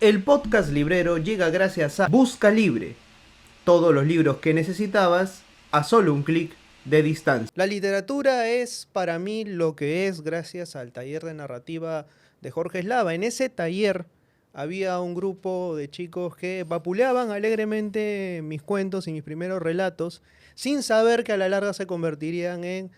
El podcast librero llega gracias a Busca Libre. Todos los libros que necesitabas a solo un clic de distancia. La literatura es para mí lo que es gracias al taller de narrativa de Jorge Eslava. En ese taller había un grupo de chicos que vapuleaban alegremente mis cuentos y mis primeros relatos, sin saber que a la larga se convertirían en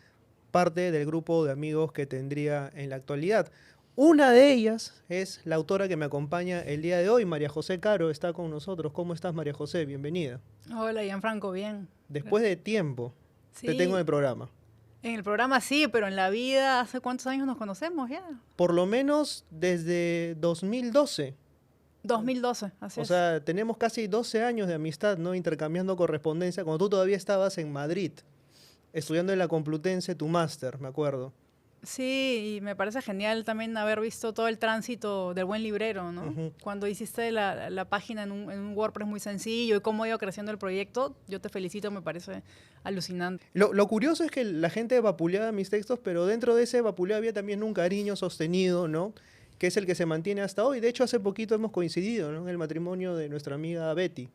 parte del grupo de amigos que tendría en la actualidad. Una de ellas es la autora que me acompaña el día de hoy, María José Caro, está con nosotros. ¿Cómo estás, María José? Bienvenida. Hola, Gianfranco, bien. Después de tiempo, te tengo en el Sí, programa. en el programa sí, pero en la vida, ¿hace cuántos años nos conocemos ya? Por lo menos desde 2012. 2012, así O es. sea, tenemos casi 12 años de amistad, ¿no? Intercambiando correspondencia, cuando tú todavía estabas en Madrid, estudiando en la Complutense tu máster, me acuerdo. Sí, y me parece genial también haber visto todo el tránsito del buen librero, ¿no? Ujú. Cuando hiciste la página en un WordPress muy sencillo y cómo ha ido creciendo el proyecto, yo te felicito, me parece alucinante. Lo curioso es que la gente vapuleaba mis textos, pero dentro de ese vapuleo había también un cariño sostenido, ¿no? Que es el que se mantiene hasta hoy. De hecho, hace poquito hemos coincidido, ¿no? En el matrimonio de nuestra amiga Betty.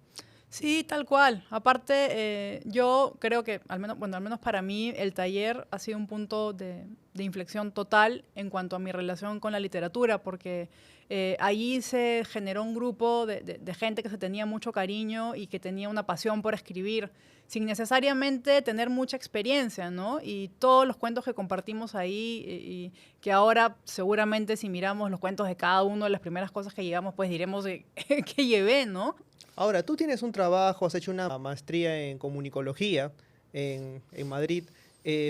Sí, tal cual. Aparte, yo creo que, al menos, bueno, al menos para mí, el taller ha sido un punto de inflexión total en cuanto a mi relación con la literatura, porque allí se generó un grupo de gente que se tenía mucho cariño y que tenía una pasión por escribir, sin necesariamente tener mucha experiencia, ¿no? Y todos los cuentos que compartimos ahí, y que ahora seguramente si miramos los cuentos de cada uno, las primeras cosas que llegamos, pues diremos que llevé, ¿no? Ahora, tú tienes un trabajo, has hecho una maestría en comunicología en Madrid,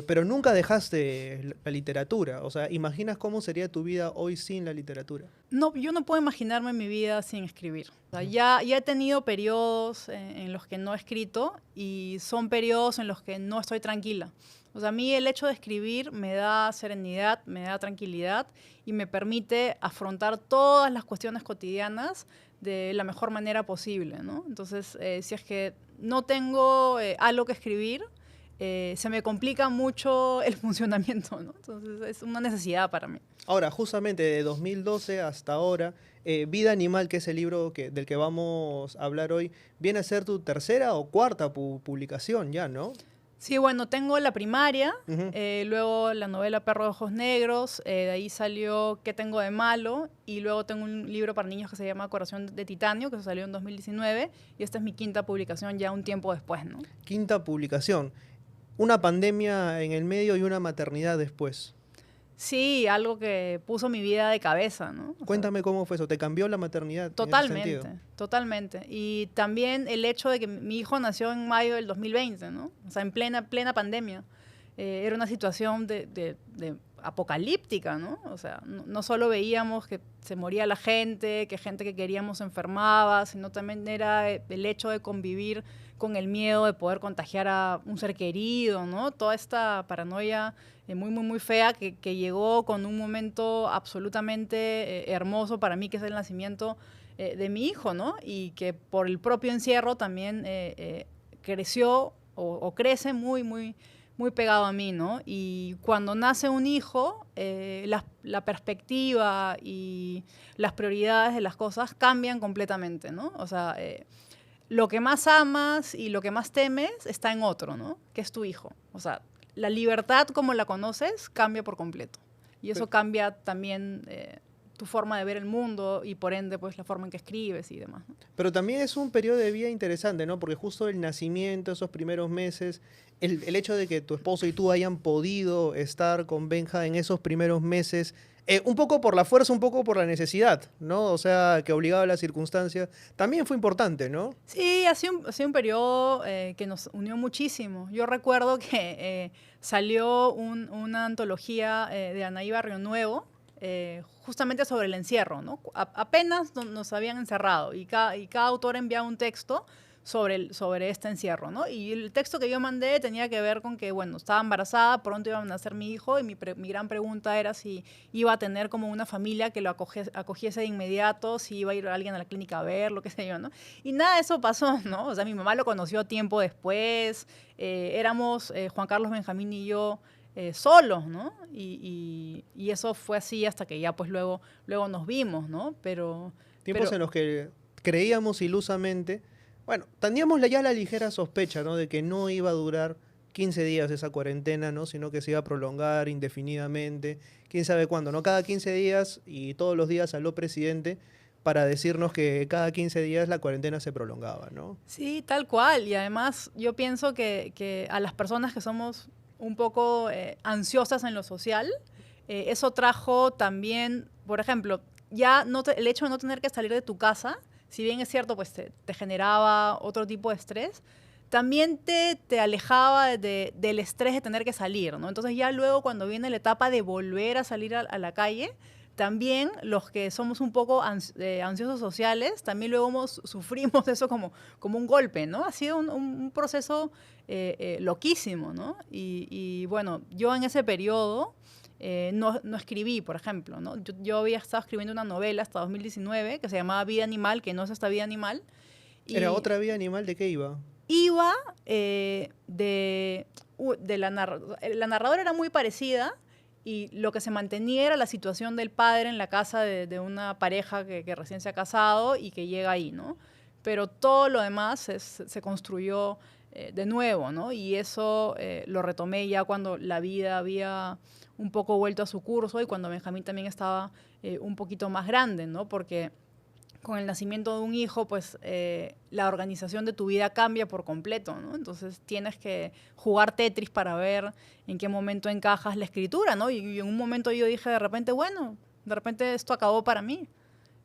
pero nunca dejaste la literatura. O sea, ¿imaginas cómo sería tu vida hoy sin la literatura? No, yo no puedo imaginarme mi vida sin escribir. O sea, Ujú. ya he tenido periodos en los que no he escrito y son periodos en los que no estoy tranquila. O sea, a mí el hecho de escribir me da serenidad, me da tranquilidad y me permite afrontar todas las cuestiones cotidianas de la mejor manera posible, ¿no? Entonces, si es que no tengo algo que escribir, se me complica mucho el funcionamiento, ¿no? Entonces, es una necesidad para mí. Ahora, justamente de 2012 hasta ahora, Vida Animal, que es el libro del que vamos a hablar hoy, viene a ser tu tercera o cuarta publicación ya, ¿no? Sí, bueno, tengo la primaria, Ujú. luego la novela Perro de Ojos Negros, de ahí salió ¿Qué tengo de malo? Y luego tengo un libro para niños que se llama Corazón de Titanio, que salió en 2019, y esta es mi quinta publicación ya un tiempo después, ¿no? Quinta publicación. Una pandemia en el medio y una maternidad después. Sí, algo que puso mi vida de cabeza, ¿no? O sea, Cuéntame cómo fue eso. ¿Te cambió la maternidad en ese sentido? totalmente, totalmente. Y también el hecho de que mi hijo nació en mayo del 2020, ¿no? O sea, en plena pandemia. Era una situación de apocalíptica, ¿no? O sea, no solo veíamos que se moría la gente que queríamos se enfermaba, sino también era el hecho de convivir con el miedo de poder contagiar a un ser querido, ¿no? Toda esta paranoia muy fea que llegó con un momento absolutamente hermoso para mí, que es el nacimiento de mi hijo, ¿no? Y que por el propio encierro también creció o crece muy pegado a mí, ¿no? Y cuando nace un hijo, la perspectiva y las prioridades de las cosas cambian completamente, ¿no? O sea, lo que más amas y lo que más temes está en otro, ¿no? Que es tu hijo. O sea, la libertad como la conoces cambia por completo. Y eso cambia también tu forma de ver el mundo y por ende pues la forma en que escribes y demás, ¿no? Pero también es un periodo de vida interesante, ¿no? Porque justo el nacimiento, esos primeros meses, el hecho de que tu esposo y tú hayan podido estar con Benja en esos primeros meses, un poco por la fuerza, un poco por la necesidad, ¿no? O sea, que obligado a las circunstancias, también fue importante, ¿no? Sí, ha sido un periodo que nos unió muchísimo. Yo recuerdo que salió una antología de Anaí Barrio Nuevo, justamente sobre el encierro, ¿no? Apenas nos habían encerrado y cada autor enviaba un texto sobre este encierro, ¿no? Y el texto que yo mandé tenía que ver con que, bueno, estaba embarazada, pronto iba a nacer mi hijo y mi gran pregunta era si iba a tener como una familia que lo acogiese de inmediato, si iba a ir alguien a la clínica a ver, lo que sé yo, ¿no? Y nada de eso pasó, ¿no? O sea, mi mamá lo conoció tiempo después, éramos Juan Carlos Benjamín y yo solos, ¿no? Y eso fue así hasta que ya pues luego nos vimos, ¿no? Pero Tiempos en los que creíamos ilusamente, bueno, teníamos ya la ligera sospecha, ¿no? De que no iba a durar 15 días esa cuarentena, ¿no? Sino que se iba a prolongar indefinidamente, quién sabe cuándo, ¿no? Cada 15 días y todos los días habló presidente para decirnos que cada 15 días la cuarentena se prolongaba, ¿no? Sí, tal cual. Y además yo pienso que a las personas que somos un poco ansiosas en lo social, eso trajo también, por ejemplo, ya el hecho de no tener que salir de tu casa, si bien es cierto, pues te generaba otro tipo de estrés, también te alejaba del estrés de tener que salir, ¿no? Entonces ya luego cuando viene la etapa de volver a salir a la calle, también los que somos un poco ansiosos sociales, también luego sufrimos eso como un golpe, ¿no? Ha sido un proceso loquísimo, ¿no? Y bueno, yo en ese periodo no escribí, por ejemplo, ¿no? Yo había estado escribiendo una novela hasta 2019 que se llamaba Vida Animal, que no es esta vida animal. ¿Era otra vida animal? ¿De qué iba? Iba la narradora era muy parecida y lo que se mantenía era la situación del padre en la casa de una pareja que recién se ha casado y que llega ahí, ¿no? Pero todo lo demás se construyó de nuevo, ¿no? Y eso lo retomé ya cuando la vida había un poco vuelto a su curso y cuando Benjamín también estaba un poquito más grande, ¿no? Porque con el nacimiento de un hijo, pues la organización de tu vida cambia por completo, ¿no? Entonces tienes que jugar Tetris para ver en qué momento encajas la escritura, ¿no? Y en un momento yo dije de repente, bueno, de repente esto acabó para mí.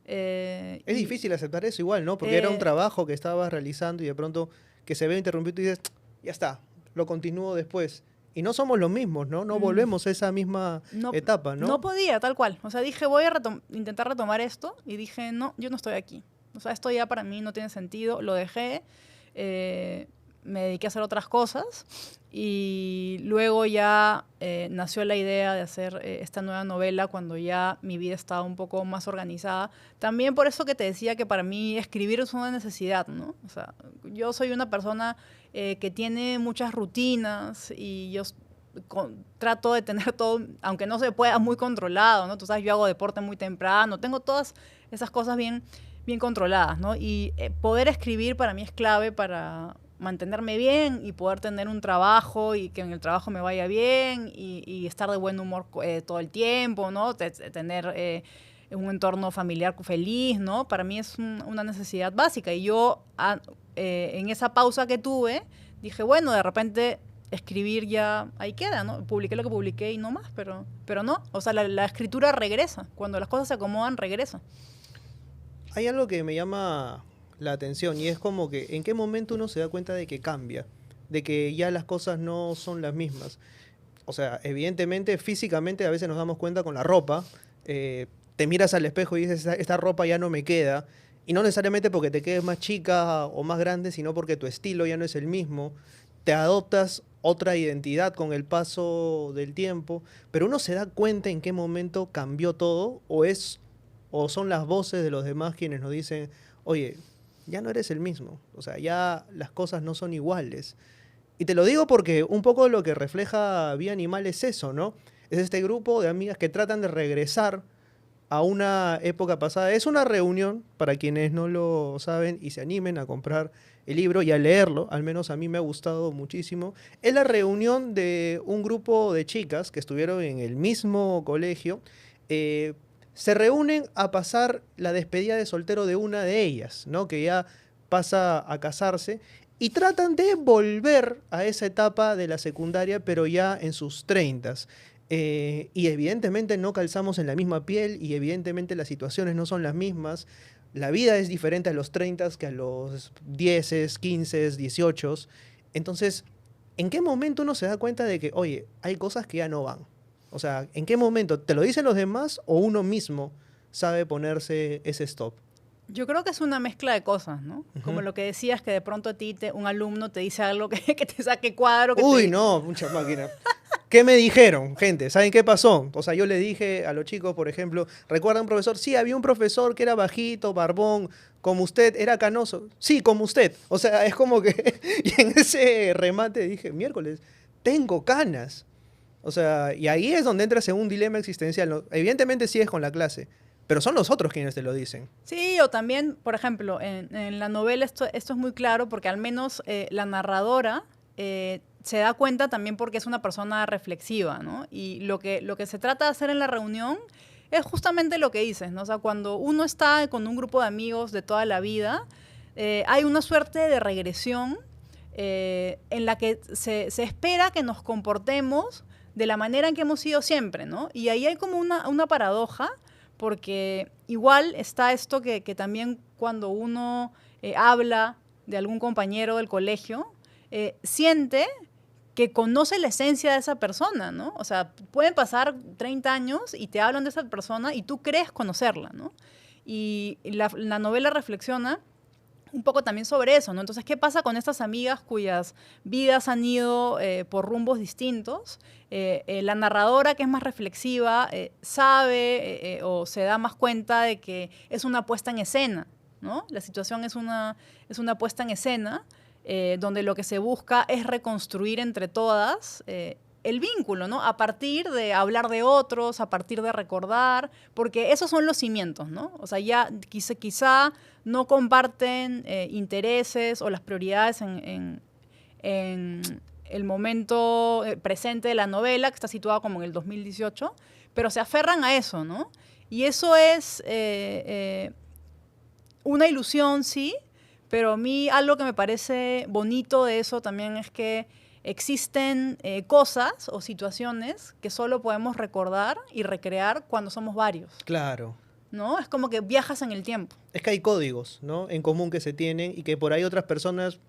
Es difícil aceptar eso igual, ¿no? Porque era un trabajo que estabas realizando y de pronto que se ve interrumpido y dices, ya está, lo continúo después. Y no somos los mismos, ¿no? No volvemos a esa misma etapa, ¿no? No podía, tal cual. O sea, dije, voy a intentar retomar esto. Y dije, no, yo no estoy aquí. O sea, esto ya para mí no tiene sentido. Lo dejé. Me dediqué a hacer otras cosas. Y luego ya nació la idea de hacer esta nueva novela cuando ya mi vida estaba un poco más organizada. También por eso que te decía que para mí escribir es una necesidad, ¿no? O sea, yo soy una persona que tiene muchas rutinas y yo trato de tener todo, aunque no se pueda, muy controlado, ¿no? Tú sabes, yo hago deporte muy temprano, tengo todas esas cosas bien controladas, ¿no? Y poder escribir para mí es clave para mantenerme bien y poder tener un trabajo y que en el trabajo me vaya bien y estar de buen humor todo el tiempo, ¿no? Tener un entorno familiar feliz, ¿no? Para mí es una necesidad básica. Y yo, en esa pausa que tuve, dije, bueno, de repente escribir ya ahí queda, ¿no? Publiqué lo que publiqué y no más, pero no. O sea, la escritura regresa. Cuando las cosas se acomodan, regresa. Hay algo que me llama la atención y es como que en qué momento uno se da cuenta de que cambia, de que ya las cosas no son las mismas. O sea, evidentemente, físicamente a veces nos damos cuenta con la ropa. Te miras al espejo y dices, esta ropa ya no me queda. Y no necesariamente porque te quedes más chica o más grande, sino porque tu estilo ya no es el mismo. Te adoptas otra identidad con el paso del tiempo. Pero uno se da cuenta en qué momento cambió todo o son las voces de los demás quienes nos dicen, oye, ya no eres el mismo. O sea, ya las cosas no son iguales. Y te lo digo porque un poco lo que refleja Vía Animal es eso, ¿no? Es este grupo de amigas que tratan de regresar a una época pasada. Es una reunión, para quienes no lo saben y se animen a comprar el libro y a leerlo, al menos a mí me ha gustado muchísimo. Es la reunión de un grupo de chicas que estuvieron en el mismo colegio. Se reúnen a pasar la despedida de soltero de una de ellas, ¿no? Que ya pasa a casarse. Y tratan de volver a esa etapa de la secundaria, pero ya en sus 30s. Y evidentemente no calzamos en la misma piel y evidentemente las situaciones no son las mismas. La vida es diferente a los 30s que a los 10s, 15s, 18s. Entonces, ¿en qué momento uno se da cuenta de que, oye, hay cosas que ya no van? O sea, ¿en qué momento? ¿Te lo dicen los demás o uno mismo sabe ponerse ese stop? Yo creo que es una mezcla de cosas, ¿no? Como lo que decías, que de pronto a ti un alumno te dice algo que te saque cuadro. Uy, no, mucha máquina. ¿Qué me dijeron, gente? ¿Saben qué pasó? O sea, yo le dije a los chicos, por ejemplo, ¿recuerdan un profesor? Sí, había un profesor que era bajito, barbón, como usted, era canoso. Sí, como usted. O sea, es como que... Y en ese remate dije, miércoles, tengo canas. O sea, y ahí es donde entras en un dilema existencial, ¿no? Evidentemente sigues con la clase, pero son los otros quienes te lo dicen. Sí, o también, por ejemplo, en la novela esto es muy claro porque al menos la narradora se da cuenta también porque es una persona reflexiva, ¿no? Y lo que se trata de hacer en la reunión es justamente lo que dices, ¿no? O sea, cuando uno está con un grupo de amigos de toda la vida, hay una suerte de regresión en la que se espera que nos comportemos de la manera en que hemos sido siempre, ¿no? Y ahí hay como una paradoja, porque igual está esto que también cuando uno habla de algún compañero del colegio, siente que conoce la esencia de esa persona, ¿no? O sea, pueden pasar 30 años y te hablan de esa persona y tú crees conocerla, ¿no? Y la novela reflexiona un poco también sobre eso, ¿no? Entonces, ¿qué pasa con estas amigas cuyas vidas han ido por rumbos distintos? La narradora, que es más reflexiva, sabe o se da más cuenta de que es una puesta en escena, ¿no? La situación es una puesta en escena donde lo que se busca es reconstruir entre todas el vínculo, ¿no? A partir de hablar de otros, a partir de recordar, porque esos son los cimientos, ¿no? O sea, ya quizá no comparten intereses o las prioridades en el momento presente de la novela, que está situado como en el 2018, pero se aferran a eso, ¿no? Y eso es una ilusión, sí, pero a mí algo que me parece bonito de eso también es que existen cosas o situaciones que solo podemos recordar y recrear cuando somos varios. Claro. ¿No? Es como que viajas en el tiempo. Es que hay códigos, ¿no? En común que se tienen y que por ahí otras personas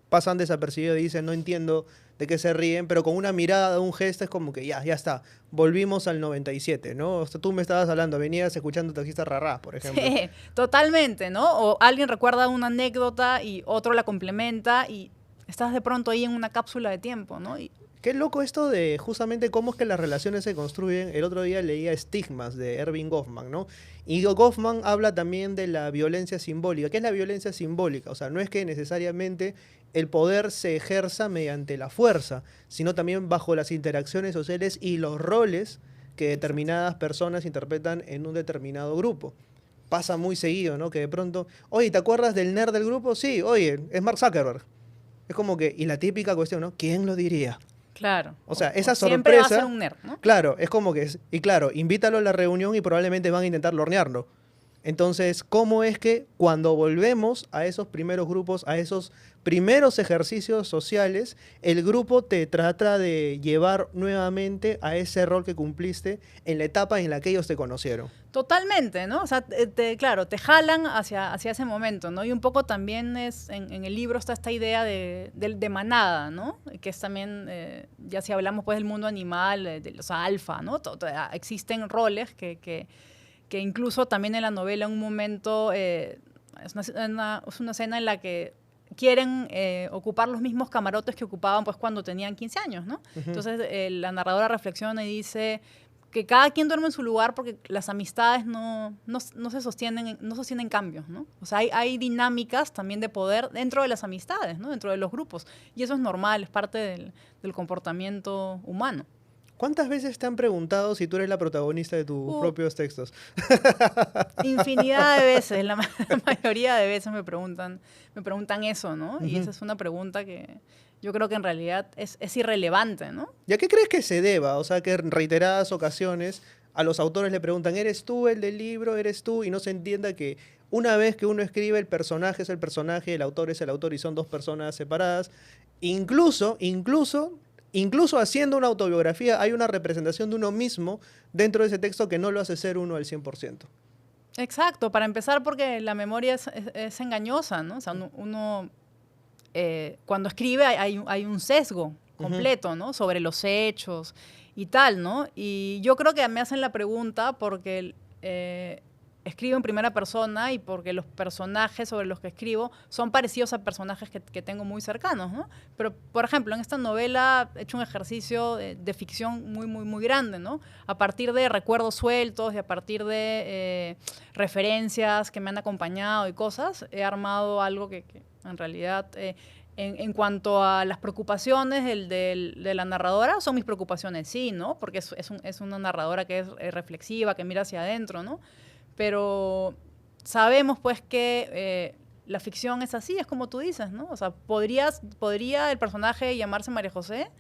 pasan desapercibidos y dicen, no entiendo de qué se ríen, pero con una mirada, un gesto es como que ya está, volvimos al 97, ¿no? O sea, tú me estabas hablando, venías escuchando Taxista Rarrá, por ejemplo. Sí, totalmente, ¿no? O alguien recuerda una anécdota y otro la complementa y estás de pronto ahí en una cápsula de tiempo, ¿no? Qué loco esto de justamente cómo es que las relaciones se construyen. El otro día leía Estigmas de Erving Goffman, ¿no? Y Goffman habla también de la violencia simbólica. ¿Qué es la violencia simbólica? O sea, no es que necesariamente el poder se ejerza mediante la fuerza, sino también bajo las interacciones sociales y los roles que determinadas personas interpretan en un determinado grupo. Pasa muy seguido, ¿no? Que de pronto, oye, ¿te acuerdas del nerd del grupo? Sí, oye, es Mark Zuckerberg. Es como que, y la típica cuestión, ¿no? ¿Quién lo diría? Claro. O sea, esa sorpresa... Siempre va a ser un nerd, ¿no? Claro, es como que... Y claro, invítalo a la reunión y probablemente van a intentar hornearlo. Entonces, ¿cómo es que cuando volvemos a esos primeros grupos, a esos primeros ejercicios sociales, el grupo te trata de llevar nuevamente a ese rol que cumpliste en la etapa en la que ellos te conocieron? Totalmente, ¿no? O sea, claro, te jalan hacia ese momento, ¿no? Y un poco también en el libro está esta idea de manada, ¿no? Que es también, ya si hablamos pues del mundo animal, de los alfa, ¿no? Existen roles que incluso también en la novela en un momento es una escena en la que quieren ocupar los mismos camarotes que ocupaban pues cuando tenían 15 años, ¿no? Uh-huh. Entonces la narradora reflexiona y dice que cada quien duerme en su lugar porque las amistades no se sostienen cambios, ¿no? O sea, hay dinámicas también de poder dentro de las amistades, ¿no? Dentro de los grupos. Y eso es normal, es parte del comportamiento humano. ¿Cuántas veces te han preguntado si tú eres la protagonista de tus propios textos? Infinidad de veces, la mayoría de veces me preguntan eso, ¿no? Uh-huh. Y esa es una pregunta que yo creo que en realidad es irrelevante, ¿no? ¿Y a qué crees que se deba? O sea, que en reiteradas ocasiones a los autores le preguntan, ¿eres tú el del libro? ¿Eres tú? Y no se entienda que una vez que uno escribe, el personaje es el personaje, el autor es el autor y son dos personas separadas. Incluso haciendo una autobiografía, hay una representación de uno mismo dentro de ese texto que no lo hace ser uno al 100%. Exacto, para empezar porque la memoria es engañosa, ¿no? O sea, uno cuando escribe hay un sesgo completo, ¿no? Sobre los hechos y tal, ¿no? Y yo creo que me hacen la pregunta porque escribo en primera persona y porque los personajes sobre los que escribo son parecidos a personajes que tengo muy cercanos, ¿no? Pero, por ejemplo, en esta novela he hecho un ejercicio de ficción muy, muy, muy grande, ¿no? A partir de recuerdos sueltos y a partir de referencias que me han acompañado y cosas, he armado algo que en realidad... En cuanto a las preocupaciones de la narradora, son mis preocupaciones, sí, ¿no? Porque es una narradora que es reflexiva, que mira hacia adentro, ¿no? pero sabemos pues que la ficción es así, es como tú dices, ¿no? O sea, podría el personaje llamarse María José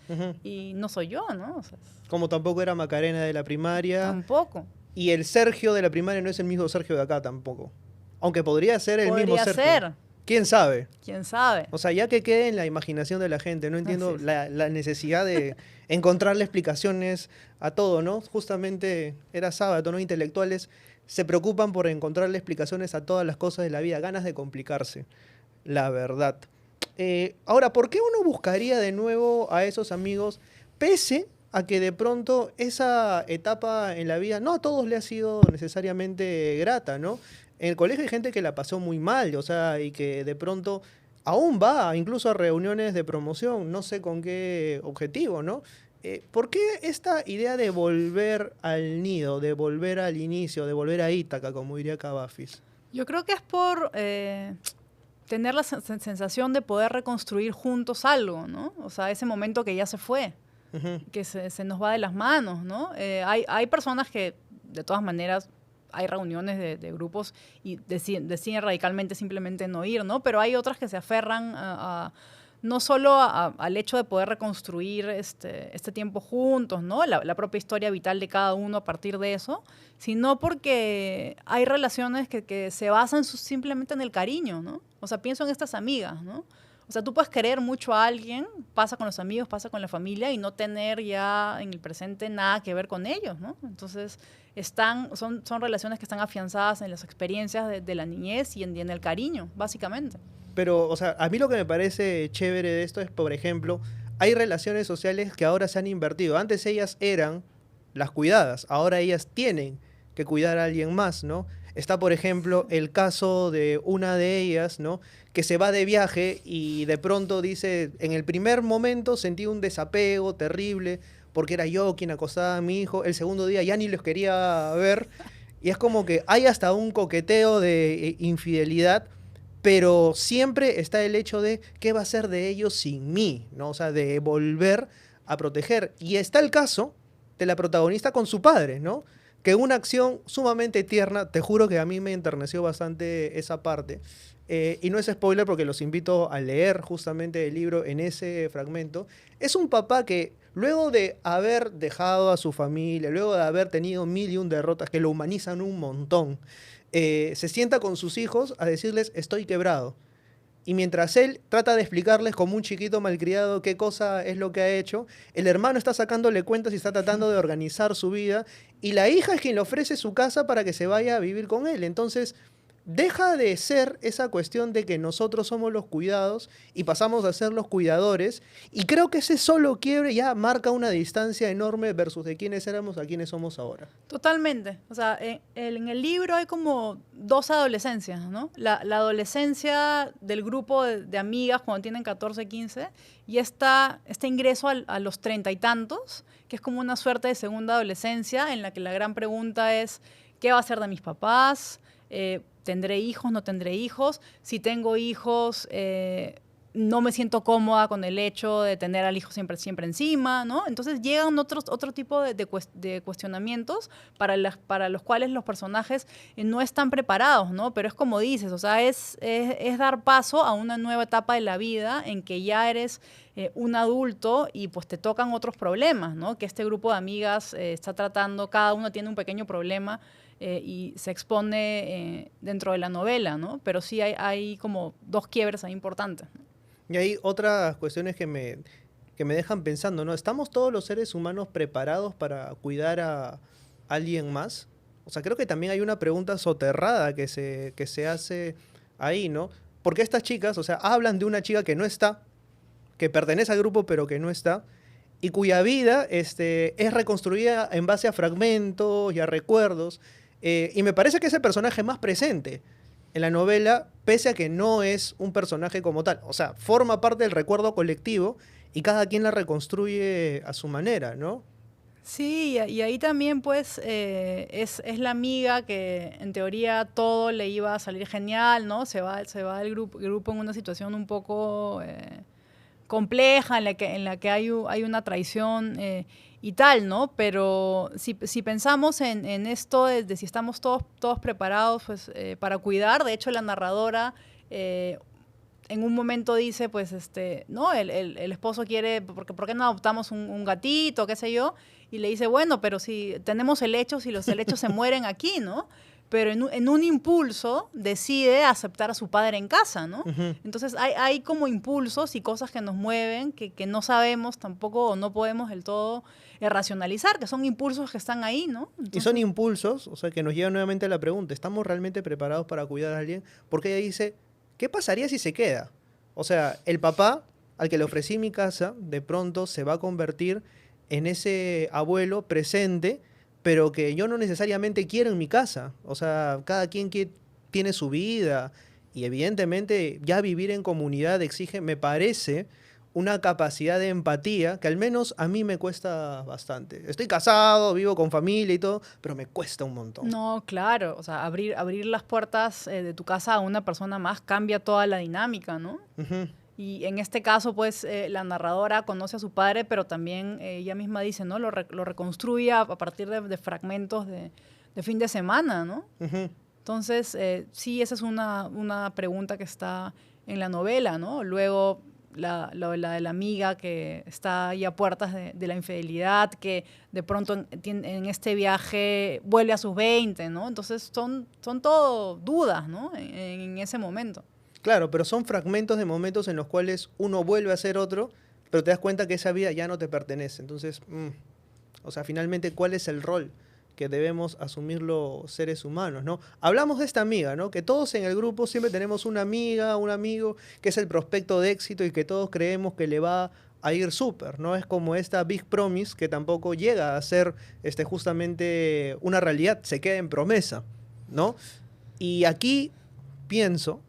y no soy yo, ¿no? O sea, Como tampoco era Macarena de la primaria. tampoco. Y el Sergio de la primaria no es el mismo Sergio de acá tampoco. Aunque podría ser el mismo Sergio. Podría ser. ¿Quién sabe? ¿Quién sabe? O sea, ya que quede en la imaginación de la gente. No entiendo Así es. la necesidad de encontrarle explicaciones a todo, ¿no? Justamente era sábado, ¿no? Intelectuales se preocupan por encontrarle explicaciones a todas las cosas de la vida. Ganas de complicarse, la verdad. Ahora, ¿por qué uno buscaría de nuevo a esos amigos pese a que de pronto esa etapa en la vida no a todos le ha sido necesariamente grata, ¿no? En el colegio hay gente que la pasó muy mal, o sea, y que de pronto aún va incluso a reuniones de promoción, no sé con qué objetivo, ¿no? ¿Por qué esta idea de volver al nido, de volver al inicio, de volver a Ítaca, como diría Cavafis? Yo creo que es por tener la sensación de poder reconstruir juntos algo, ¿no? O sea, ese momento que ya se fue, que se nos va de las manos, ¿no? Hay personas que, de todas maneras, hay reuniones de grupos y deciden radicalmente simplemente no ir, ¿no? Pero hay otras que se aferran no solo al hecho de poder reconstruir este tiempo juntos, ¿no? La propia historia vital de cada uno a partir de eso, sino porque hay relaciones que se basan simplemente en el cariño, ¿no? O sea, pienso en estas amigas, ¿no? O sea, tú puedes querer mucho a alguien, pasa con los amigos, pasa con la familia, y no tener ya en el presente nada que ver con ellos, ¿no? Entonces, son relaciones que están afianzadas en las experiencias de la niñez y en el cariño, básicamente. Pero, o sea, a mí lo que me parece chévere de esto es, por ejemplo, hay relaciones sociales que ahora se han invertido. Antes ellas eran las cuidadas, ahora ellas tienen que cuidar a alguien más, ¿no? Está, por ejemplo, el caso de una de ellas, ¿no? Que se va de viaje y de pronto dice, en el primer momento sentí un desapego terrible porque era yo quien acosaba a mi hijo. El segundo día ya ni los quería ver. Y es como que hay hasta un coqueteo de infidelidad, pero siempre está el hecho de qué va a ser de ellos sin mí, ¿no? O sea, de volver a proteger. Y está el caso de la protagonista con su padre, ¿no? Que una acción sumamente tierna, te juro que a mí me enterneció bastante esa parte. Y no es spoiler porque los invito a leer justamente el libro en ese fragmento. Es un papá que luego de haber dejado a su familia, luego de haber tenido 1001 derrotas que lo humanizan un montón, se sienta con sus hijos a decirles estoy quebrado. Y mientras él trata de explicarles como un chiquito malcriado qué cosa es lo que ha hecho, el hermano está sacándole cuentas y está tratando de organizar su vida, y la hija es quien le ofrece su casa para que se vaya a vivir con él. Entonces, deja de ser esa cuestión de que nosotros somos los cuidados y pasamos a ser los cuidadores, y creo que ese solo quiebre ya marca una distancia enorme versus de quiénes éramos a quiénes somos ahora. Totalmente. O sea, en el libro hay como dos adolescencias, ¿no? La adolescencia del grupo de amigas cuando tienen 14, 15, y este ingreso a los 30 y tantos, que es como una suerte de segunda adolescencia en la que la gran pregunta es, ¿qué va a ser de mis papás? ¿Tendré hijos? ¿No tendré hijos? Si tengo hijos, no me siento cómoda con el hecho de tener al hijo siempre encima, ¿no? Entonces llegan otro tipo de cuestionamientos para los cuales los personajes no están preparados, ¿no? Pero es como dices, o sea, es dar paso a una nueva etapa de la vida en que ya eres un adulto y pues te tocan otros problemas, ¿no? Que este grupo de amigas está tratando, cada uno tiene un pequeño problema y se expone dentro de la novela, ¿no? Pero sí hay como dos quiebres ahí importantes, ¿no? Y hay otras cuestiones que me dejan pensando, ¿no? ¿Estamos todos los seres humanos preparados para cuidar a alguien más? O sea, creo que también hay una pregunta soterrada que se hace ahí, ¿no? Porque estas chicas, o sea, hablan de una chica que no está, que pertenece al grupo pero que no está, y cuya vida es reconstruida en base a fragmentos y a recuerdos. Y me parece que es el personaje más presente en la novela, pese a que no es un personaje como tal. O sea, forma parte del recuerdo colectivo y cada quien la reconstruye a su manera, ¿no? Sí, y ahí también pues es la amiga que en teoría todo le iba a salir genial, ¿no? Se va el grupo en una situación un poco compleja en la que hay una traición y tal, ¿no? Pero si pensamos en esto de si estamos todos preparados pues, para cuidar, de hecho la narradora en un momento dice, pues, no, el esposo quiere, ¿por qué no adoptamos un gatito, qué sé yo? Y le dice, bueno, pero si tenemos helechos y los helechos se mueren aquí, ¿no? Pero en un impulso decide aceptar a su padre en casa, ¿no? Ujú. Entonces hay como impulsos y cosas que nos mueven que no sabemos tampoco o no podemos del todo racionalizar, que son impulsos que están ahí, ¿no? Y son Entonces, impulsos, o sea, que nos llevan nuevamente a la pregunta, ¿estamos realmente preparados para cuidar a alguien? Porque ella dice, ¿qué pasaría si se queda? O sea, el papá al que le ofrecí mi casa, de pronto se va a convertir en ese abuelo presente, pero que yo no necesariamente quiero en mi casa. O sea, cada quien tiene su vida y evidentemente ya vivir en comunidad exige, me parece, una capacidad de empatía que al menos a mí me cuesta bastante. Estoy casado, vivo con familia y todo, pero me cuesta un montón. no, claro, o sea, abrir las puertas de tu casa a una persona más cambia toda la dinámica, ¿no? Ujú. Y en este caso, pues, la narradora conoce a su padre, pero también ella misma dice, ¿no? Lo reconstruye a partir de fragmentos de fin de semana, ¿no? Ujú. Entonces, sí, esa es una pregunta que está en la novela, ¿no? Luego, la de la amiga que está ahí a puertas de la infidelidad, que de pronto en este viaje vuelve a sus 20, ¿no? Entonces, son todo dudas, ¿no? En ese momento. Claro, pero son fragmentos de momentos en los cuales uno vuelve a ser otro, pero te das cuenta que esa vida ya no te pertenece. Entonces, o sea, finalmente, ¿cuál es el rol que debemos asumir los seres humanos, ¿no? Hablamos de esta amiga, ¿no? Que todos en el grupo siempre tenemos una amiga, un amigo, que es el prospecto de éxito y que todos creemos que le va a ir súper, ¿no? Es como esta Big Promise que tampoco llega a ser justamente una realidad, se queda en promesa, ¿no? Y aquí pienso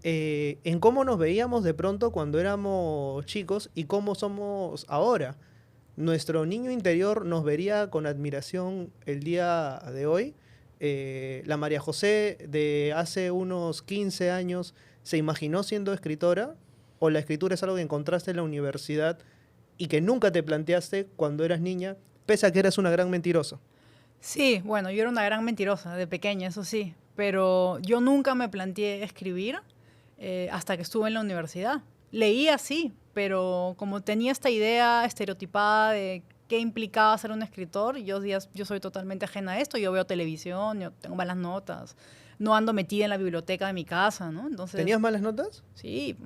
en cómo nos veíamos de pronto cuando éramos chicos y cómo somos ahora. Nuestro niño interior nos vería con admiración el día de hoy. La María José de hace unos 15 años se imaginó siendo escritora, o la escritura es algo que encontraste en la universidad y que nunca te planteaste cuando eras niña, pese a que eras una gran mentirosa. Sí, bueno, yo era una gran mentirosa de pequeña, eso sí, pero yo nunca me planteé escribir hasta que estuve en la universidad. Leía sí, pero como tenía esta idea estereotipada de qué implicaba ser un escritor, yo soy totalmente ajena a esto, yo veo televisión, yo tengo malas notas, no ando metida en la biblioteca de mi casa, ¿no? Entonces, ¿Tenías malas notas? sí,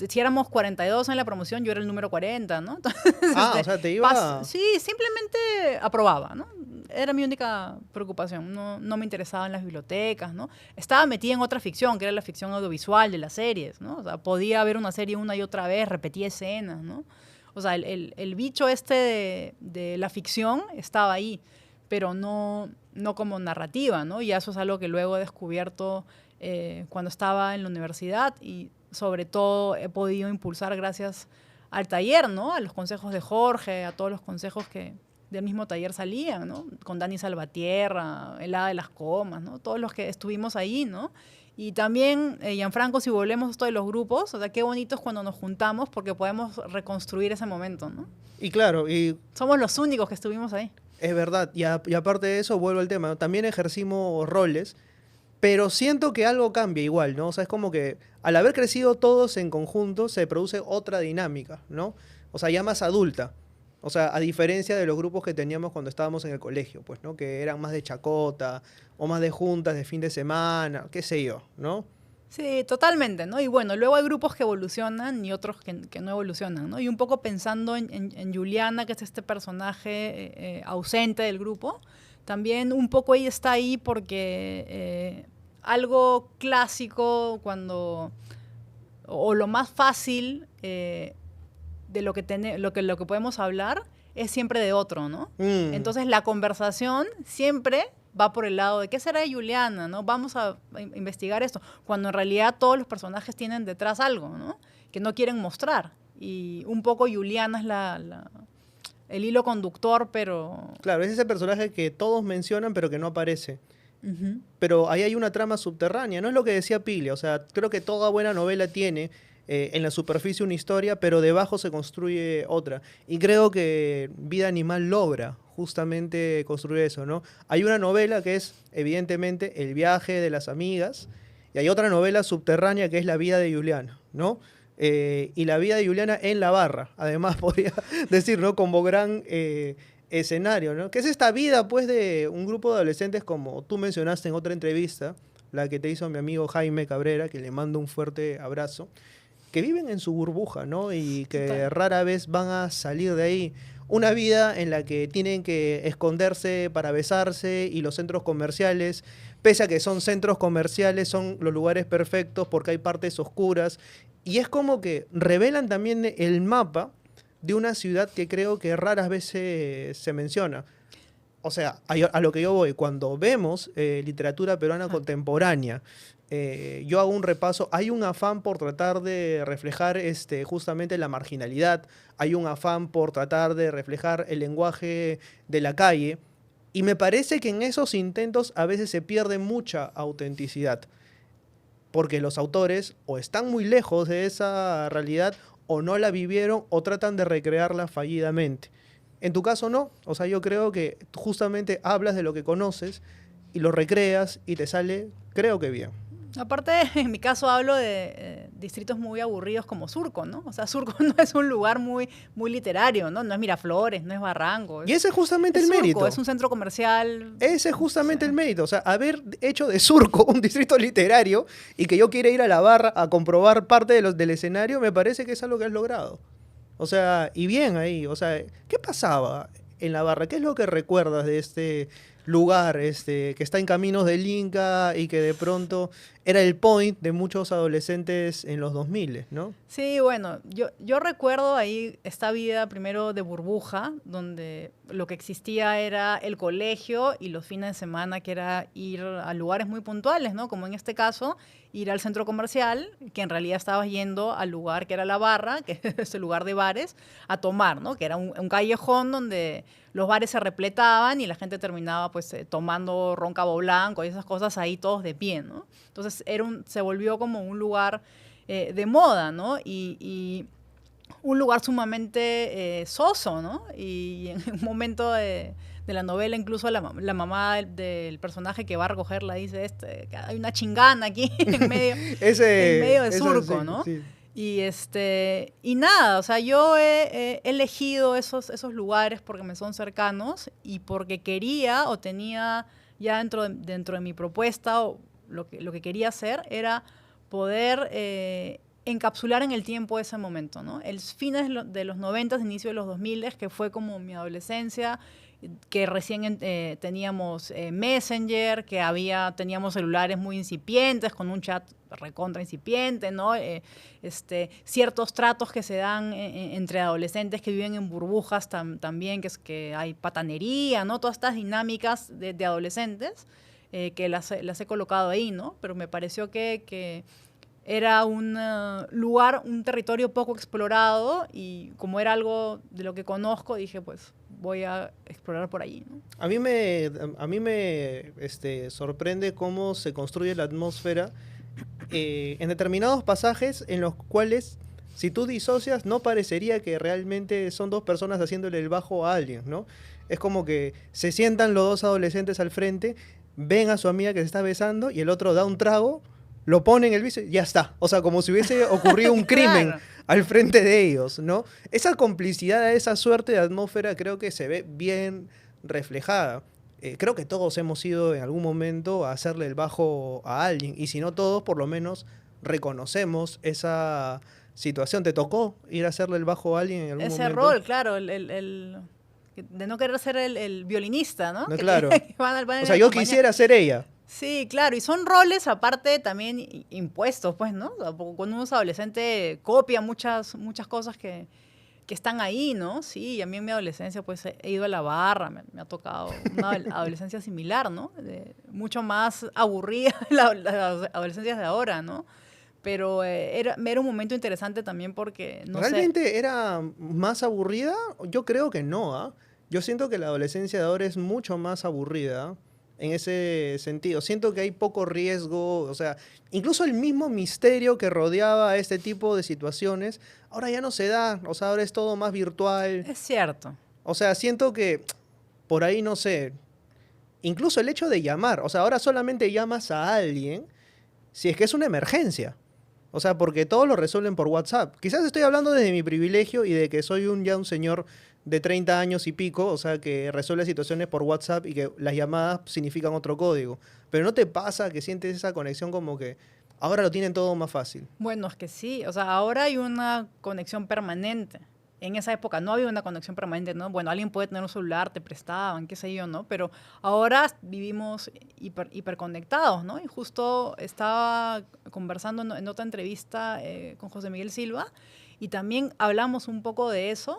si éramos 42 en la promoción, yo era el número 40, ¿no? Entonces, Ah, o sea, te iba... sí, simplemente aprobaba, ¿no? Era mi única preocupación, no me interesaba en las bibliotecas, ¿no? Estaba metida en otra ficción, que era la ficción audiovisual de las series, ¿no? O sea, podía ver una serie una y otra vez, repetía escenas, ¿no? O sea, el bicho de la ficción estaba ahí, pero no como narrativa, ¿no? Y eso es algo que luego he descubierto cuando estaba en la universidad y sobre todo he podido impulsar gracias al taller, ¿no? A los consejos de Jorge, a todos los consejos que del mismo taller salían, ¿no? Con Dani Salvatierra, el Hada de las Comas, ¿no? Todos los que estuvimos ahí, ¿no? Y también, Gianfranco, si volvemos a esto de los grupos, o sea, qué bonito es cuando nos juntamos porque podemos reconstruir ese momento, ¿no? Y claro, y Somos los únicos que estuvimos ahí. es verdad, y aparte de eso, vuelvo al tema, ¿no? También ejercimos roles, pero siento que algo cambia igual, ¿no? O sea, es como que al haber crecido todos en conjunto, se produce otra dinámica, ¿no? O sea, ya más adulta. O sea, a diferencia de los grupos que teníamos cuando estábamos en el colegio, pues, ¿no? Que eran más de chacota, o más de juntas de fin de semana, qué sé yo, ¿no? Sí, totalmente, ¿no? Y bueno, luego hay grupos que evolucionan y otros que no evolucionan, ¿no? Y un poco pensando en Juliana, que es este personaje ausente del grupo, también un poco ella está ahí porque algo clásico o lo más fácil de lo que podemos hablar es siempre de otro, ¿no? Entonces la conversación siempre va por el lado de qué será de Juliana, ¿no? Vamos a investigar esto, cuando en realidad todos los personajes tienen detrás algo, ¿no? Que no quieren mostrar. Y un poco Juliana es el hilo conductor, pero... Claro, es ese personaje que todos mencionan, pero que no aparece. Ujú. Pero ahí hay una trama subterránea, no es lo que decía Pili, o sea, creo que toda buena novela tiene en la superficie una historia, pero debajo se construye otra. Y creo que Vida Animal logra justamente construir eso, ¿no? Hay una novela que es, evidentemente, el viaje de las amigas, y hay otra novela subterránea que es la vida de Juliana, ¿no? Y la vida de Juliana en la barra, además podría decir, ¿no? Como gran escenario, ¿no? Que es esta vida, pues, de un grupo de adolescentes, como tú mencionaste en otra entrevista, la que te hizo mi amigo Jaime Cabrera, que le mando un fuerte abrazo, que viven en su burbuja, ¿no? Y que Total. rara vez van a salir de ahí. Una vida en la que tienen que esconderse para besarse y los centros comerciales, pese a que son centros comerciales, son los lugares perfectos porque hay partes oscuras. Y es como que revelan también el mapa de una ciudad que creo que raras veces se menciona. O sea, a lo que yo voy, cuando vemos literatura peruana Ajá. contemporánea, yo hago un repaso, hay un afán por tratar de reflejar justamente la marginalidad, hay un afán por tratar de reflejar el lenguaje de la calle, y me parece que en esos intentos a veces se pierde mucha autenticidad, porque los autores o están muy lejos de esa realidad o no la vivieron o tratan de recrearla fallidamente. En tu caso no, o sea, yo creo que justamente hablas de lo que conoces y lo recreas y te sale, creo que bien. Aparte, en mi caso hablo de distritos muy aburridos como Surco, ¿no? O sea, Surco no es un lugar muy literario, ¿no? No es Miraflores, no es Barranco. Y ese es justamente Es el Surco, mérito. es un centro comercial. Ese es Sí. justamente el mérito, o sea, haber hecho de Surco un distrito literario y que yo quiera ir a la barra a comprobar parte del escenario, me parece que es algo que has logrado. O sea, y bien ahí, o sea, ¿qué pasaba en la barra? ¿Qué es lo que recuerdas de este lugar que está en Caminos del Inca y que de pronto era el point de muchos adolescentes en los 2000, ¿no? Sí, bueno, yo recuerdo ahí esta vida primero de burbuja, donde lo que existía era el colegio y los fines de semana, que era ir a lugares muy puntuales, ¿no? Como en este caso, ir al centro comercial, que en realidad estabas yendo al lugar que era la barra, que es el lugar de bares, a tomar, ¿no? Que era un callejón donde los bares se repletaban y la gente terminaba pues tomando ron Cabo Blanco y esas cosas ahí todos de pie, ¿no? Entonces se volvió como un lugar de moda, ¿no? Y un lugar sumamente soso, ¿no? Y en un momento de la novela, incluso la mamá del personaje que va a recogerla dice, que hay una chingana aquí en medio de Sí, Surco, ¿no? sí. Y nada, o sea, yo he elegido esos lugares porque me son cercanos y porque quería o tenía ya dentro de mi propuesta o lo que quería hacer era poder encapsular en el tiempo ese momento, ¿no? El fines de los 90, inicio de los 2000, que fue como mi adolescencia, que recién teníamos Messenger, que teníamos celulares muy incipientes, con un chat recontra incipiente, ¿no? Ciertos tratos que se dan entre adolescentes que viven en burbujas también, que hay patanería, ¿no? Todas estas dinámicas de adolescentes que las he colocado ahí, ¿no? Pero me pareció que era un lugar, un territorio poco explorado y como era algo de lo que conozco, dije, pues voy a explorar por allí, ¿no? A mí me sorprende cómo se construye la atmósfera en determinados pasajes en los cuales, si tú disocias, no parecería que realmente son dos personas haciéndole el bajo a alguien, ¿no? Es como que se sientan los dos adolescentes al frente, ven a su amiga que se está besando y el otro da un trago, lo pone en el vicio y ya está. O sea, como si hubiese ocurrido un crimen Claro. al frente de ellos, ¿no? Esa complicidad, esa suerte de atmósfera creo que se ve bien reflejada. Creo que todos hemos ido en algún momento a hacerle el bajo a alguien, y si no todos, por lo menos reconocemos esa situación. ¿Te tocó ir a hacerle el bajo a alguien en algún Ese momento? rol, claro, de no querer ser el violinista, ¿no? No, claro. Que van O a sea, yo acompañar. quisiera ser ella. Sí, claro, y son roles aparte también impuestos, pues, ¿no? O sea, cuando uno es adolescente copia muchas cosas que están ahí, ¿no? Sí, a mí en mi adolescencia pues he ido a la barra, me ha tocado una adolescencia similar, ¿no? Mucho más aburrida las adolescencias de ahora, ¿no? Pero era un momento interesante también porque, no sé, ¿Realmente era más aburrida? Yo creo que no, ¿ah? Yo siento que la adolescencia de ahora es mucho más aburrida. en ese sentido. Siento que hay poco riesgo, o sea, incluso el mismo misterio que rodeaba a este tipo de situaciones, ahora ya no se da, o sea, ahora es todo más virtual. Es cierto. O sea, siento que por ahí, no sé, incluso el hecho de llamar, o sea, ahora solamente llamas a alguien si es que es una emergencia. O sea, porque todos lo resuelven por WhatsApp. Quizás estoy hablando desde mi privilegio y de que soy ya un señor de 30 años y pico, o sea, que resuelve situaciones por WhatsApp y que las llamadas significan otro código. Pero ¿no te pasa que sientes esa conexión como que ahora lo tienen todo más fácil? Bueno, es que sí, o sea, ahora hay una conexión permanente. En esa época no había una conexión permanente, ¿no? Bueno, alguien puede tener un celular, te prestaban, qué sé yo, ¿no? Pero ahora vivimos hiperconectados, ¿no? Y justo estaba conversando en otra entrevista con José Miguel Silva y también hablamos un poco de eso,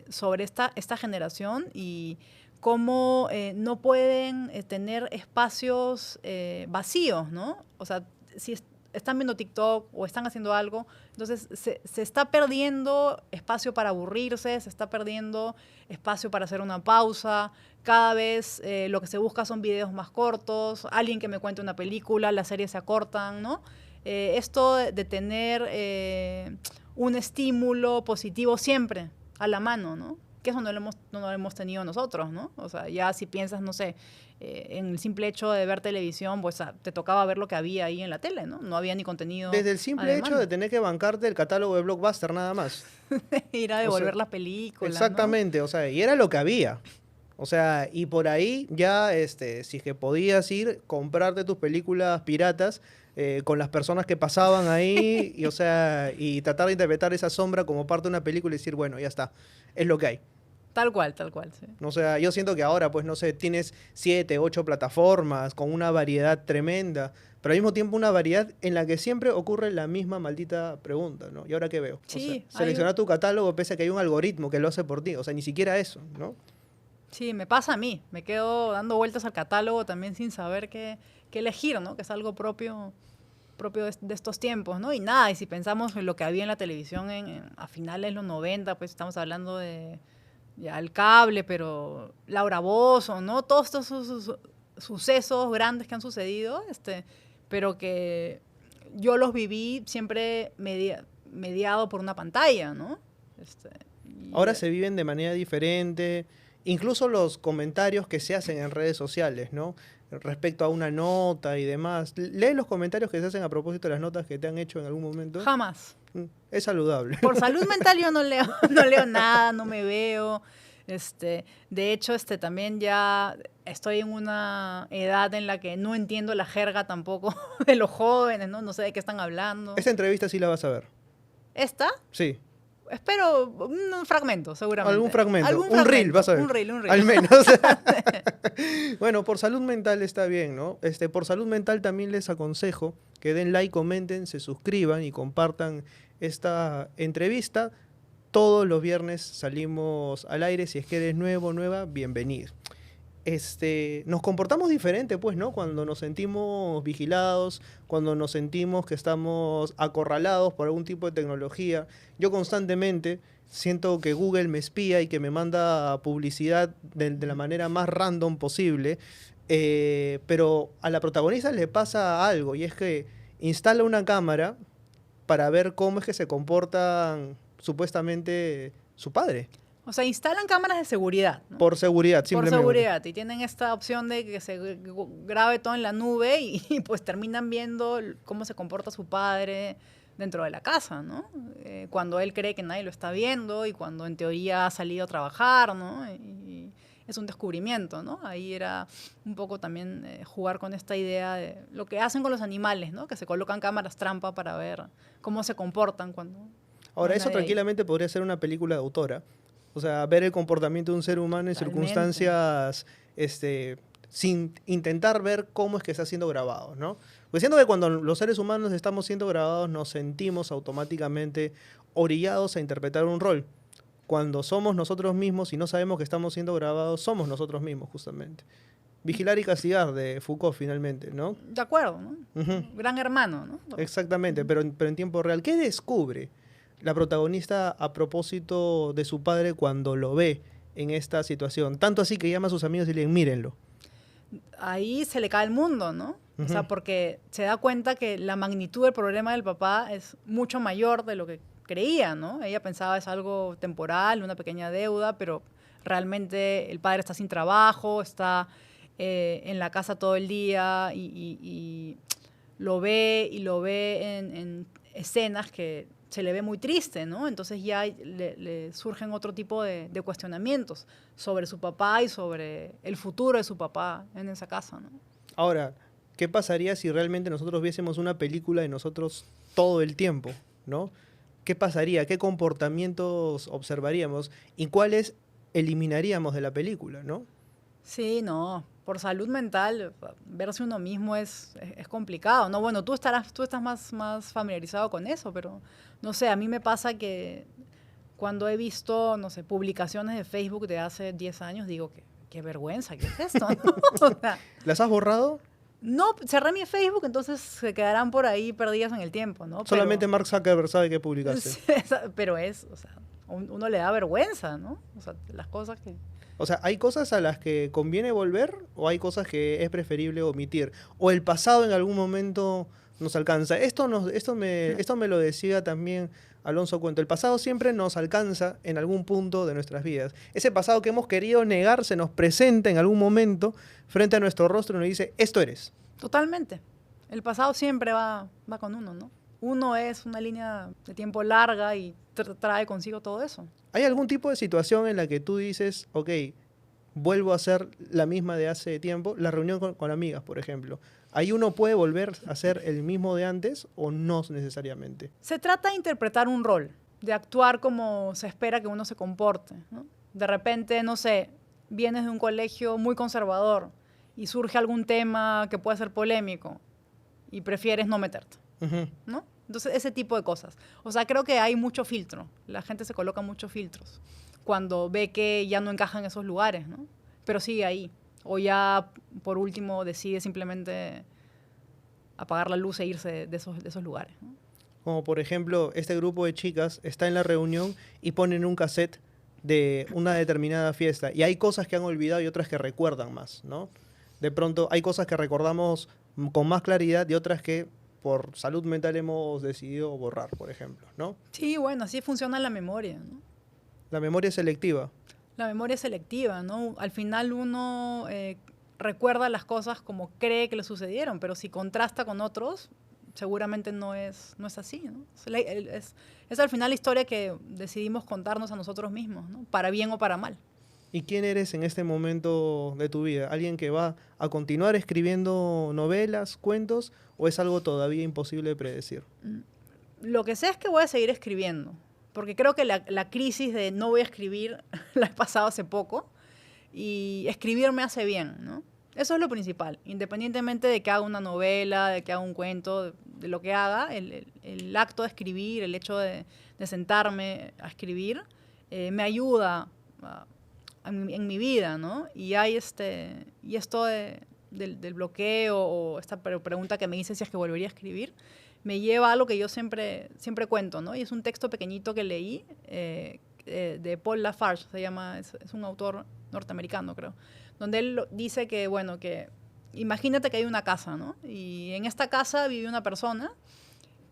sobre esta generación y cómo no pueden tener espacios vacíos, ¿no? O sea, si están viendo TikTok o están haciendo algo, entonces se está perdiendo espacio para aburrirse, se está perdiendo espacio para hacer una pausa, cada vez lo que se busca son videos más cortos, alguien que me cuente una película, las series se acortan, ¿no? Esto de tener un estímulo positivo siempre a la mano, ¿no? Que eso no lo hemos tenido nosotros, ¿no? O sea, ya si piensas, no sé, en el simple hecho de ver televisión, pues te tocaba ver lo que había ahí en la tele, ¿no? No había ni contenido. Desde el simple hecho de tener que bancarte el catálogo de Blockbuster nada más. Ir a devolver las películas, exactamente, ¿no? O sea, y era lo que había. O sea, y por ahí ya, si es que podías ir, comprarte tus películas piratas con las personas que pasaban ahí, y, o sea, y tratar de interpretar esa sombra como parte de una película y decir, bueno, ya está, es lo que hay. Tal cual, sí. O sea, yo siento que ahora, pues, no sé, tienes 7, 8 plataformas con una variedad tremenda, pero al mismo tiempo una variedad en la que siempre ocurre la misma maldita pregunta, ¿no? ¿Y ahora qué veo? Sí, o sea, seleccionar tu catálogo pese a que hay un algoritmo que lo hace por ti, o sea, ni siquiera eso, ¿no? Sí, me pasa a mí, me quedo dando vueltas al catálogo también sin saber qué elegir, ¿no? Que es algo propio de estos tiempos, ¿no? Y nada, y si pensamos en lo que había en la televisión a finales de los 90, pues estamos hablando de ya el cable, pero Laura Bozzo, ¿no? Todos estos sucesos grandes que han sucedido, pero que yo los viví siempre mediado por una pantalla, ¿no? Ahora se viven de manera diferente, incluso los comentarios que se hacen en redes sociales, ¿no? Respecto a una nota y demás. ¿Lees los comentarios que se hacen a propósito de las notas que te han hecho en algún momento? Jamás. Es saludable. Por salud mental yo no leo nada, no me veo. De hecho, también ya estoy en una edad en la que no entiendo la jerga tampoco de los jóvenes, ¿no? No sé de qué están hablando. Esta entrevista sí la vas a ver. ¿Esta? Sí. Espero un fragmento, seguramente. Algún fragmento. Un reel, vas a ver. Un reel. Al menos. Bueno, por salud mental está bien, ¿no? Por salud mental también les aconsejo que den like, comenten, se suscriban y compartan esta entrevista. Todos los viernes salimos al aire. Si es que eres nuevo, nueva, bienvenido. Nos comportamos diferente, pues, ¿no? Cuando nos sentimos vigilados, cuando nos sentimos que estamos acorralados por algún tipo de tecnología. Yo constantemente siento que Google me espía y que me manda publicidad de la manera más random posible, pero a la protagonista le pasa algo, y es que instala una cámara para ver cómo es que se comportan supuestamente su padre. O sea, instalan cámaras de seguridad, ¿no? Por seguridad, simplemente. Por seguridad. Y tienen esta opción de que se grabe todo en la nube y pues terminan viendo cómo se comporta su padre dentro de la casa, ¿no? Cuando él cree que nadie lo está viendo y cuando en teoría ha salido a trabajar, ¿no? Y es un descubrimiento, ¿no? Ahí era un poco también jugar con esta idea de lo que hacen con los animales, ¿no? Que se colocan cámaras trampa para ver cómo se comportan cuando... Ahora, eso tranquilamente podría ser una película de autora. O sea, ver el comportamiento de un ser humano en circunstancias, sin intentar ver cómo es que está siendo grabado, ¿no? Pues siento que cuando los seres humanos estamos siendo grabados, nos sentimos automáticamente orillados a interpretar un rol. Cuando somos nosotros mismos y no sabemos que estamos siendo grabados, somos nosotros mismos, justamente. Vigilar y castigar, de Foucault, finalmente, ¿no? De acuerdo, ¿no? Gran hermano, ¿no? Exactamente, pero en tiempo real. ¿Qué descubre la protagonista a propósito de su padre cuando lo ve en esta situación? Tanto así que llama a sus amigos y le dicen, mírenlo. ahí se le cae el mundo, ¿no? O sea, porque se da cuenta que la magnitud del problema del papá es mucho mayor de lo que creía, ¿no? Ella pensaba es algo temporal, una pequeña deuda, pero realmente el padre está sin trabajo, está en la casa todo el día y lo ve en escenas que se le ve muy triste, ¿no? Entonces ya le surgen otro tipo de cuestionamientos sobre su papá y sobre el futuro de su papá en esa casa, ¿no? Ahora, ¿qué pasaría si realmente nosotros viésemos una película de nosotros todo el tiempo, ¿no? ¿Qué pasaría? ¿Qué comportamientos observaríamos? ¿Y cuáles eliminaríamos de la película, no? Sí, no, por salud mental, verse uno mismo es complicado, ¿no? Bueno, tú estás más familiarizado con eso, pero no sé, a mí me pasa que cuando he visto, no sé, publicaciones de Facebook de hace 10 años, digo, qué vergüenza, ¿qué es esto? ¿No? O sea, ¿Las has borrado? no, cerré mi Facebook, entonces se quedarán por ahí perdidas en el tiempo, ¿no? Solamente Pero, Mark Zuckerberg sabe que publicaste. pero o sea, uno le da vergüenza, ¿no? O sea, las cosas que... O sea, ¿hay cosas a las que conviene volver o hay cosas que es preferible omitir? ¿O el pasado en algún momento nos alcanza? Esto me lo decía también Alonso Cuento. El pasado siempre nos alcanza en algún punto de nuestras vidas. Ese pasado que hemos querido negar se nos presenta en algún momento frente a nuestro rostro y nos dice, esto eres. Totalmente. El pasado siempre va con uno, ¿no? Uno es una línea de tiempo larga y trae consigo todo eso. ¿Hay algún tipo de situación en la que tú dices, ok, vuelvo a ser la misma de hace tiempo? La reunión con amigas, por ejemplo. ¿Ahí uno puede volver a ser el mismo de antes o no necesariamente? Se trata de interpretar un rol, de actuar como se espera que uno se comporte, ¿no? De repente, no sé, vienes de un colegio muy conservador y surge algún tema que puede ser polémico y prefieres no meterte, ¿no? Entonces, ese tipo de cosas. O sea, creo que hay mucho filtro. La gente se coloca muchos filtros cuando ve que ya no encaja en esos lugares, ¿no? Pero sigue ahí. O ya, por último, decide simplemente apagar la luz e irse de esos lugares, ¿no? Como por ejemplo, este grupo de chicas está en la reunión y ponen un cassette de una determinada fiesta. Y hay cosas que han olvidado y otras que recuerdan más, ¿no? De pronto hay cosas que recordamos con más claridad y otras que por salud mental hemos decidido borrar, por ejemplo, ¿no? Sí, bueno, así funciona la memoria, ¿no? La memoria es selectiva. La memoria es selectiva, ¿no? Al final uno recuerda las cosas como cree que le sucedieron, pero si contrasta con otros, seguramente no es así, ¿no? Es al final la historia que decidimos contarnos a nosotros mismos, ¿no? Para bien o para mal. ¿Y quién eres en este momento de tu vida? ¿Alguien que va a continuar escribiendo novelas, cuentos, o es algo todavía imposible de predecir? Lo que sé es que voy a seguir escribiendo, porque creo que la crisis de no voy a escribir la he pasado hace poco, y escribir me hace bien, ¿no? Eso es lo principal, independientemente de que haga una novela, de que haga un cuento, de lo que haga, el acto de escribir, el hecho de sentarme a escribir, me ayuda en mi vida, ¿no? Y hay esto del bloqueo o esta pregunta que me dice si es que volvería a escribir, me lleva a algo que yo siempre cuento, ¿no? Y es un texto pequeñito que leí de Paul Lafarge, se llama, es un autor norteamericano, creo, donde él dice que, bueno, que imagínate que hay una casa, ¿no? Y en esta casa vive una persona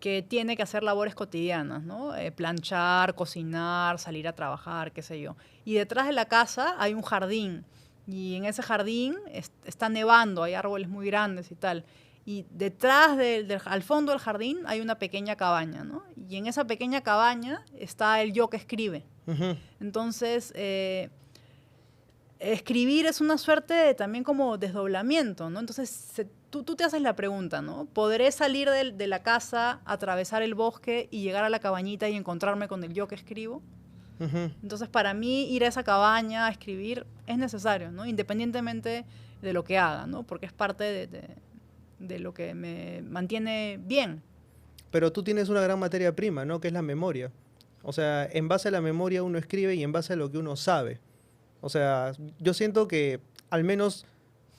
que tiene que hacer labores cotidianas, ¿no? Planchar, cocinar, salir a trabajar, qué sé yo. Y detrás de la casa hay un jardín. Y en ese jardín está nevando, hay árboles muy grandes y tal. Y detrás, al fondo del jardín, hay una pequeña cabaña, ¿no? Y en esa pequeña cabaña está el yo que escribe. Entonces, escribir es una suerte de, también como desdoblamiento, ¿no? Entonces, tú te haces la pregunta, ¿no? ¿Podré salir de la casa, atravesar el bosque y llegar a la cabañita y encontrarme con el yo que escribo? Entonces, para mí, ir a esa cabaña a escribir es necesario, ¿no? Independientemente de lo que haga, ¿no? Porque es parte de lo que me mantiene bien. Pero tú tienes una gran materia prima, ¿no? Que es la memoria. O sea, en base a la memoria uno escribe y en base a lo que uno sabe. O sea, yo siento que al menos,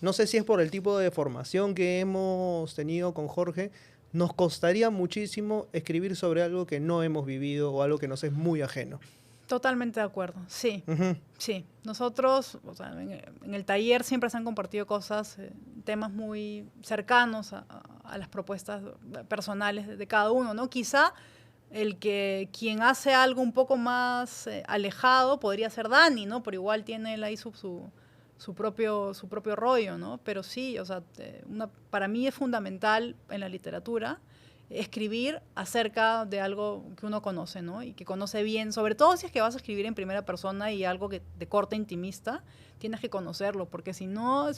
no sé si es por el tipo de formación que hemos tenido con Jorge, nos costaría muchísimo escribir sobre algo que no hemos vivido o algo que nos es muy ajeno. Totalmente de acuerdo, sí. Ujú. Sí, nosotros, o sea, en el taller siempre se han compartido cosas, temas muy cercanos a las propuestas personales de cada uno, ¿no? Quizá quien hace algo un poco más alejado podría ser Dani, ¿no? Pero igual tiene él ahí su propio rollo, ¿no? Pero sí, o sea, para mí es fundamental en la literatura escribir acerca de algo que uno conoce, ¿no? Y que conoce bien, sobre todo si es que vas a escribir en primera persona y algo de corte intimista, tienes que conocerlo, porque si no,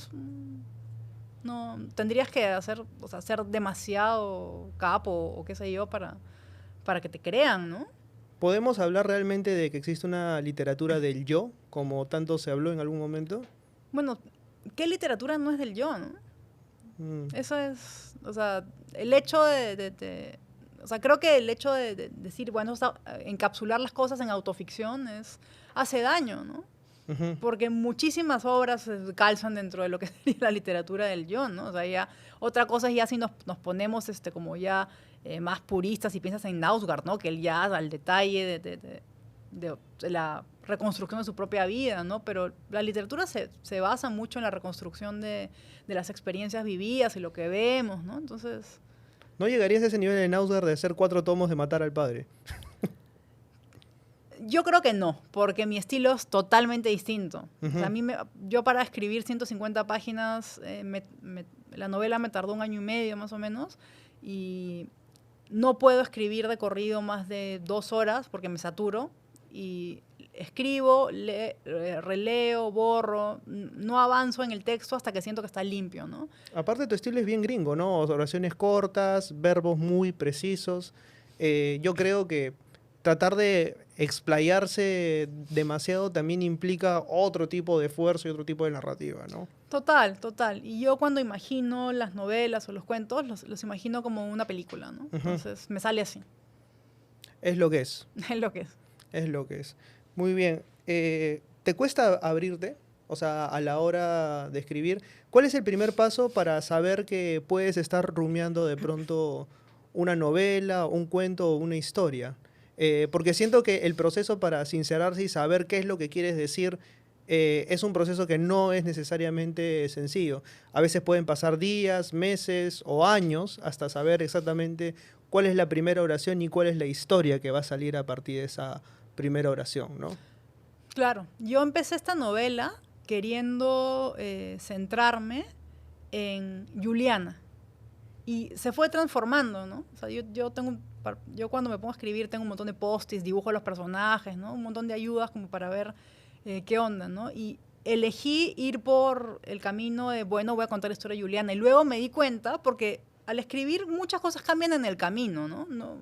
no tendrías que o sea, ser demasiado capo o qué sé yo para que te crean, ¿no? ¿Podemos hablar realmente de que existe una literatura del yo, como tanto se habló en algún momento? Bueno, ¿qué literatura no es del yo, no? Mm. Eso es, o sea, el hecho o sea, creo que el hecho de decir, bueno, encapsular las cosas en autoficción hace daño, ¿no? Ujú. Porque muchísimas obras calzan dentro de lo que sería la literatura del yo, ¿no? O sea, ya otra cosa es ya si nos ponemos como ya más puristas y piensas en Nausgard, ¿no? Que él ya al detalle de la reconstrucción de su propia vida, ¿no? Pero la literatura se basa mucho en la reconstrucción de las experiencias vividas y lo que vemos, ¿no? Entonces, ¿No llegarías a ese nivel de Nausgard de hacer 4 tomos de matar al padre? yo creo que no, porque mi estilo es totalmente distinto. O sea, yo para escribir 150 páginas, la novela me tardó 1 año y medio más o menos, y no puedo escribir de corrido más de 2 horas porque me saturo, y escribo, releo, borro, no avanzo en el texto hasta que siento que está limpio, ¿no? Aparte tu estilo es bien gringo, ¿no? Oraciones cortas, verbos muy precisos. Yo creo que tratar de explayarse demasiado también implica otro tipo de esfuerzo y otro tipo de narrativa, ¿no? Total, total. Y yo cuando imagino las novelas o los cuentos, los imagino como una película, ¿no? Entonces me sale así, Es lo que es, es lo que es. es lo que es. Muy bien. ¿Te cuesta abrirte? O sea, a la hora de escribir, ¿cuál es el primer paso para saber que puedes estar rumiando de pronto una novela, un cuento o una historia? Porque siento que el proceso para sincerarse y saber qué es lo que quieres decir es un proceso que no es necesariamente sencillo. A veces pueden pasar días, meses o años hasta saber exactamente cuál es la primera oración y cuál es la historia que va a salir a partir de esa primera oración, ¿no? Claro, yo empecé esta novela queriendo centrarme en Juliana y se fue transformando, ¿no? O sea, yo cuando me pongo a escribir tengo un montón de post-its, dibujo a los personajes, ¿no? Un montón de ayudas como para ver qué onda, ¿no? Y elegí ir por el camino de, bueno, voy a contar la historia de Juliana. Y luego me di cuenta, porque al escribir muchas cosas cambian en el camino, ¿no?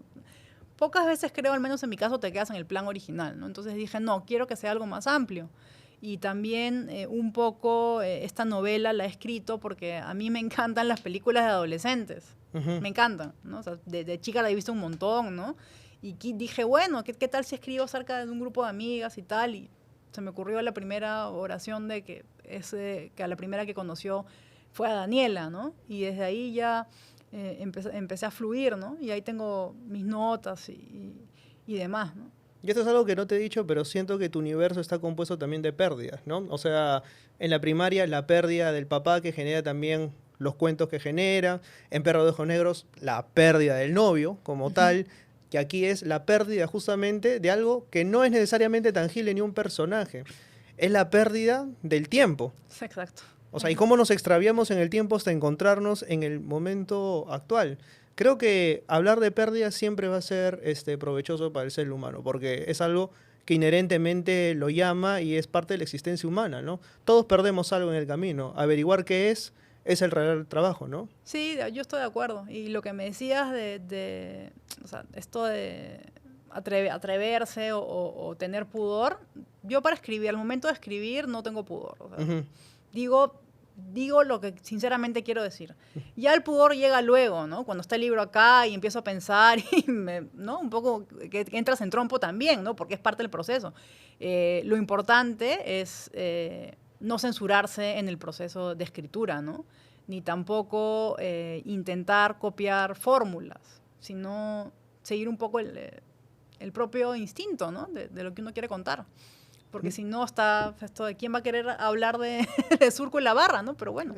Pocas veces creo, al menos en mi caso, te quedas en el plan original, ¿no? Entonces dije, no, quiero que sea algo más amplio. Y también un poco esta novela la he escrito porque a mí me encantan las películas de adolescentes. Me encantan, ¿no? O sea, de chica la he visto un montón, ¿no? Y dije, bueno, ¿qué tal si escribo acerca de un grupo de amigas y tal? Y se me ocurrió la primera oración de que a la primera que conoció fue a Daniela, ¿no? Y desde ahí ya empecé a fluir, ¿no? Y ahí tengo mis notas y demás, ¿no? Y esto es algo que no te he dicho, pero siento que tu universo está compuesto también de pérdidas, ¿no? O sea, en la primaria la pérdida del papá que genera también los cuentos que genera, en Perro de Ojos Negros la pérdida del novio como tal, que aquí es la pérdida justamente de algo que no es necesariamente tangible ni un personaje, es la pérdida del tiempo. Sí, exacto. O sea, y cómo nos extraviamos en el tiempo hasta encontrarnos en el momento actual. Creo que hablar de pérdidas siempre va a ser provechoso para el ser humano, porque es algo que inherentemente lo llama y es parte de la existencia humana, ¿no? Todos perdemos algo en el camino. Averiguar qué es el real trabajo, ¿no? Sí, yo estoy de acuerdo. Y lo que me decías o sea, esto de atreverse o tener pudor, yo para escribir, al momento de escribir no tengo pudor. O sea, digo lo que sinceramente quiero decir. Ya el pudor llega luego, ¿no? Cuando está el libro acá y empiezo a pensar y ¿no? Un poco que entras en trompo también, ¿no? Porque es parte del proceso. Lo importante es no censurarse en el proceso de escritura, ¿no? Ni tampoco intentar copiar fórmulas, sino seguir un poco el propio instinto, ¿no? De lo que uno quiere contar. Porque si no está esto de quién va a querer hablar de Surco y la Barra, ¿no? Pero bueno.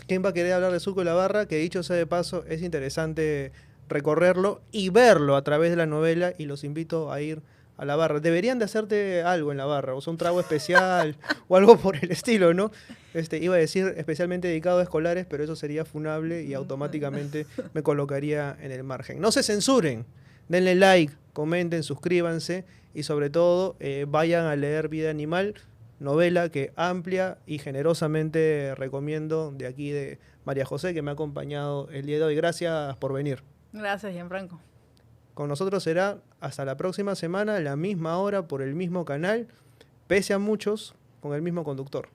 ¿Quién va a querer hablar de Surco y la Barra? Que dicho sea de paso, es interesante recorrerlo y verlo a través de la novela y los invito a ir a la Barra. Deberían de hacerte algo en la Barra, o sea, un trago especial o algo por el estilo, ¿no? Iba a decir especialmente dedicado a escolares, pero eso sería funable y automáticamente me colocaría en el margen. No se censuren, denle like, comenten, suscríbanse y sobre todo vayan a leer Vida Animal, novela que amplia y generosamente recomiendo de aquí de María José, que me ha acompañado el día de hoy. Gracias por venir. Gracias, Gianfranco. Con nosotros será hasta la próxima semana, a la misma hora, por el mismo canal, pese a muchos, con el mismo conductor.